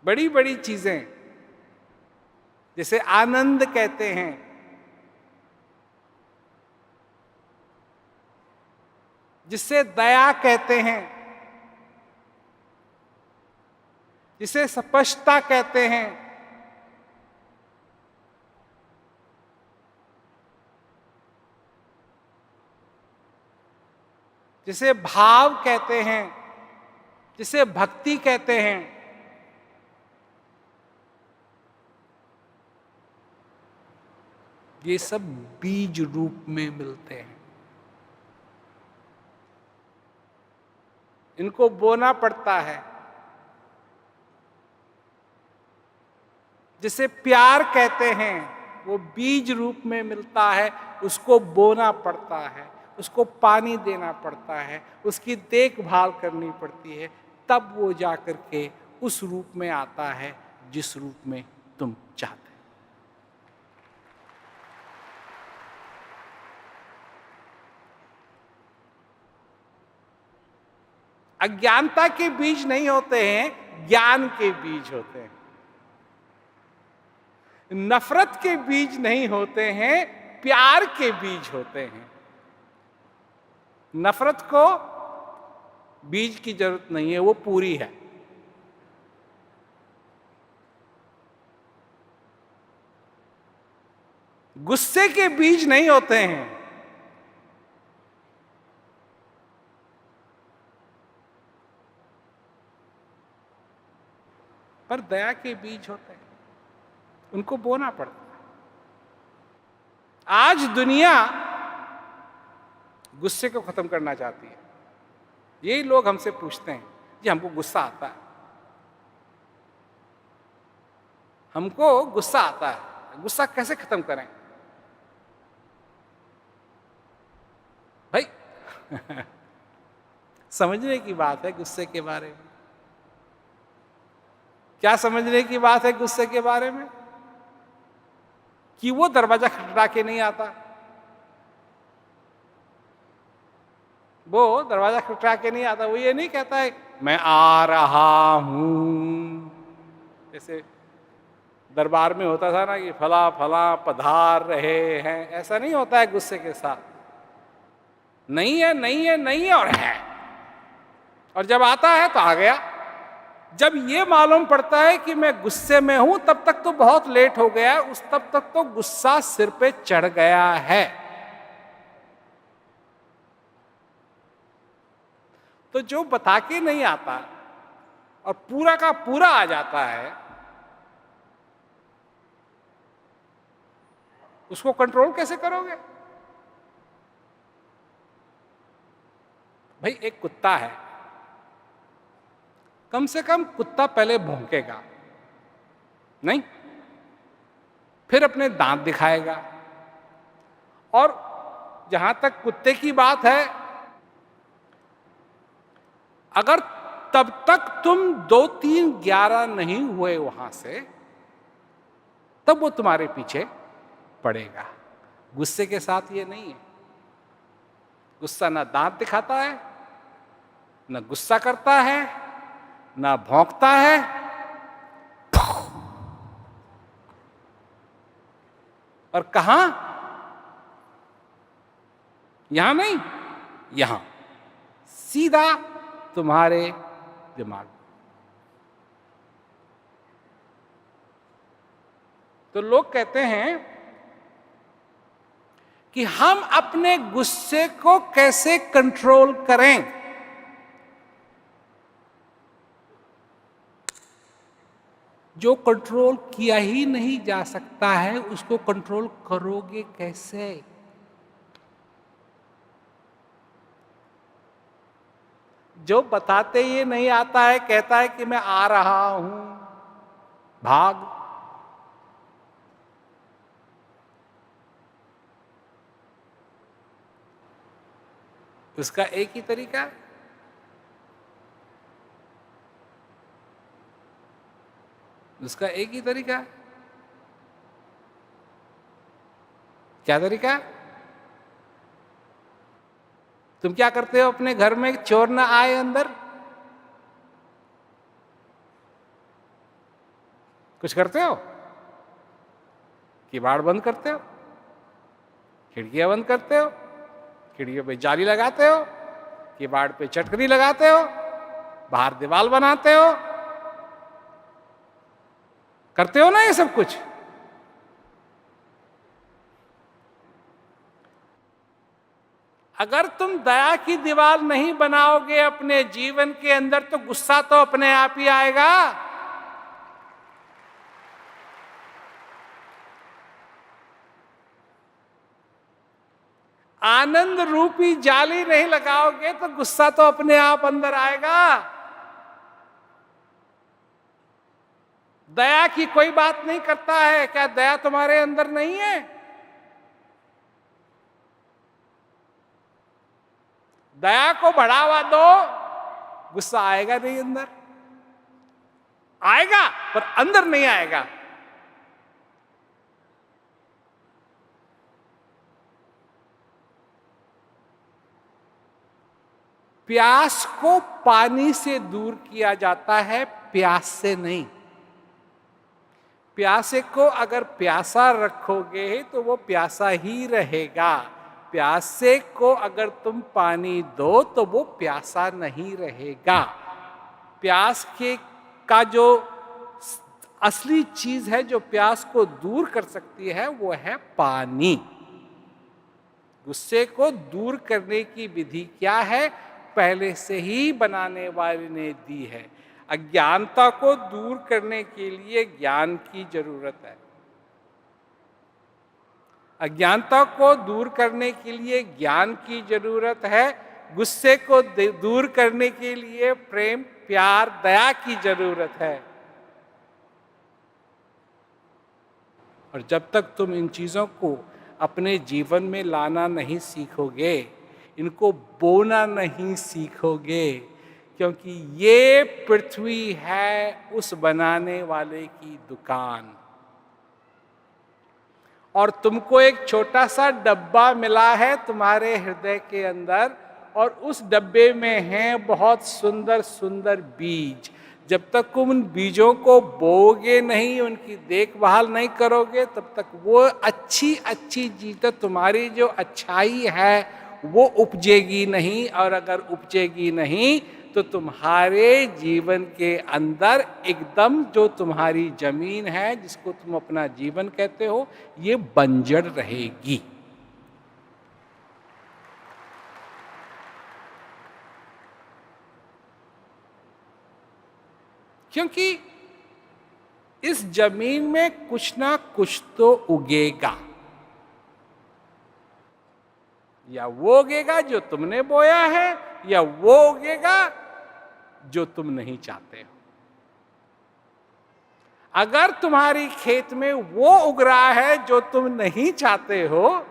बड़ी बड़ी चीजें, जैसे आनंद कहते हैं, जिसे दया कहते हैं, जिसे स्पष्टता कहते हैं, जिसे भाव कहते हैं, जिसे भक्ति कहते हैं, ये सब बीज रूप में मिलते हैं। इनको बोना पड़ता है। जिसे प्यार कहते हैं वो बीज रूप में मिलता है, उसको बोना पड़ता है, उसको पानी देना पड़ता है, उसकी देखभाल करनी पड़ती है, तब वो जाकर के उस रूप में आता है जिस रूप में तुम चाहते हो। अज्ञानता के बीज नहीं होते हैं, ज्ञान के बीज होते हैं। नफरत के बीज नहीं होते हैं, प्यार के बीज होते हैं। नफरत को बीज की जरूरत नहीं है, वो पूरी है। गुस्से के बीज नहीं होते हैं, पर दया के बीज होते हैं, उनको बोना पड़ता है। आज दुनिया गुस्से को खत्म करना चाहती है। यही लोग हमसे पूछते हैं, जी हमको गुस्सा आता है, हमको गुस्सा आता है, गुस्सा कैसे खत्म करें भाई? समझने की बात है गुस्से के बारे में। क्या समझने की बात है गुस्से के बारे में? कि वो दरवाजा खटखटा के नहीं आता, वो दरवाजा खटखटा के नहीं आता, वो ये नहीं कहता है मैं आ रहा हूं। जैसे दरबार में होता था ना कि फला फला पधार रहे हैं, ऐसा नहीं होता है गुस्से के साथ। नहीं है, नहीं है, नहीं है और है, और जब आता है तो आ गया। जब ये मालूम पड़ता है कि मैं गुस्से में हूं, तब तक तो बहुत लेट हो गया है, उस तब तक तो गुस्सा सिर पे चढ़ गया है। तो जो बता के नहीं आता और पूरा का पूरा आ जाता है, उसको कंट्रोल कैसे करोगे? भाई एक कुत्ता है, कम से कम कुत्ता पहले भौंकेगा नहीं, फिर अपने दांत दिखाएगा। और जहां तक कुत्ते की बात है, अगर तब तक तुम 2, 3, 11 नहीं हुए वहां से, तब वो तुम्हारे पीछे पड़ेगा। गुस्से के साथ ये नहीं है। गुस्सा ना दांत दिखाता है, ना गुस्सा करता है, ना भौंकता है, और कहां? यहां नहीं, यहां सीधा तुम्हारे दिमाग। तो लोग कहते हैं कि हम अपने गुस्से को कैसे कंट्रोल करें। जो कंट्रोल किया ही नहीं जा सकता है, उसको कंट्रोल करोगे कैसे? जो बताते ये नहीं आता है, कहता है कि मैं आ रहा हूं, भाग। उसका एक ही तरीका है, उसका एक ही तरीका है। क्या तरीका है? तुम क्या करते हो अपने घर में, चोर ना आए अंदर? कुछ करते हो? किवाड़ बंद करते हो, खिड़कियां बंद करते हो, खिड़कियों पे जाली लगाते हो, किवाड़ पे चटकनी लगाते हो, बाहर दीवार बनाते हो, करते हो ना ये सब कुछ? अगर तुम दया की दीवार नहीं बनाओगे अपने जीवन के अंदर तो गुस्सा तो अपने आप ही आएगा। आनंद रूपी जाली नहीं लगाओगे तो गुस्सा तो अपने आप अंदर आएगा। दया की कोई बात नहीं करता है, क्या दया तुम्हारे अंदर नहीं है? दया को बढ़ावा दो, गुस्सा आएगा नहीं अंदर, आएगा पर अंदर नहीं आएगा। प्यास को पानी से दूर किया जाता है, प्यास से नहीं। प्यासे को अगर प्यासा रखोगे तो वो प्यासा ही रहेगा। प्यासे को अगर तुम पानी दो तो वो प्यासा नहीं रहेगा। प्यास के का जो असली चीज है जो प्यास को दूर कर सकती है वो है पानी। गुस्से को दूर करने की विधि क्या है? पहले से ही बनाने वाले ने दी है। अज्ञानता को दूर करने के लिए ज्ञान की जरूरत है। अज्ञानता को दूर करने के लिए ज्ञान की जरूरत है। गुस्से को दूर करने के लिए प्रेम, प्यार, दया की जरूरत है। और जब तक तुम इन चीजों को अपने जीवन में लाना नहीं सीखोगे, इनको बोना नहीं सीखोगे, क्योंकि ये पृथ्वी है उस बनाने वाले की दुकान, और तुमको एक छोटा सा डब्बा मिला है तुम्हारे हृदय के अंदर, और उस डब्बे में हैं बहुत सुंदर सुंदर बीज। जब तक तुम उन बीजों को बोओगे नहीं, उनकी देखभाल नहीं करोगे, तब तक वो अच्छी अच्छी चीज़ें, तुम्हारी जो अच्छाई है वो उपजेगी नहीं। और अगर उपजेगी नहीं तो तुम्हारे जीवन के अंदर एकदम जो तुम्हारी जमीन है, जिसको तुम अपना जीवन कहते हो, ये बंजर रहेगी। क्योंकि इस जमीन में कुछ ना कुछ तो उगेगा। या वो उगेगा जो तुमने बोया है, या वो उगेगा जो तुम नहीं चाहते हो। अगर तुम्हारी खेत में वो उग रहा है जो तुम नहीं चाहते हो,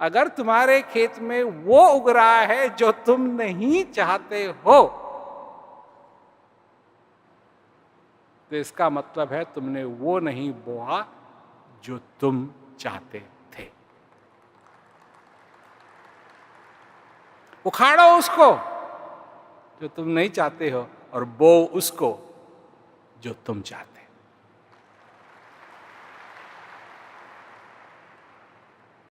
अगर तुम्हारे खेत में वो उग रहा है जो तुम नहीं चाहते हो, तो इसका मतलब है तुमने वो नहीं बोआ जो तुम चाहते थे। उखाड़ो उसको जो तुम नहीं चाहते हो और बो उसको जो तुम चाहते हो।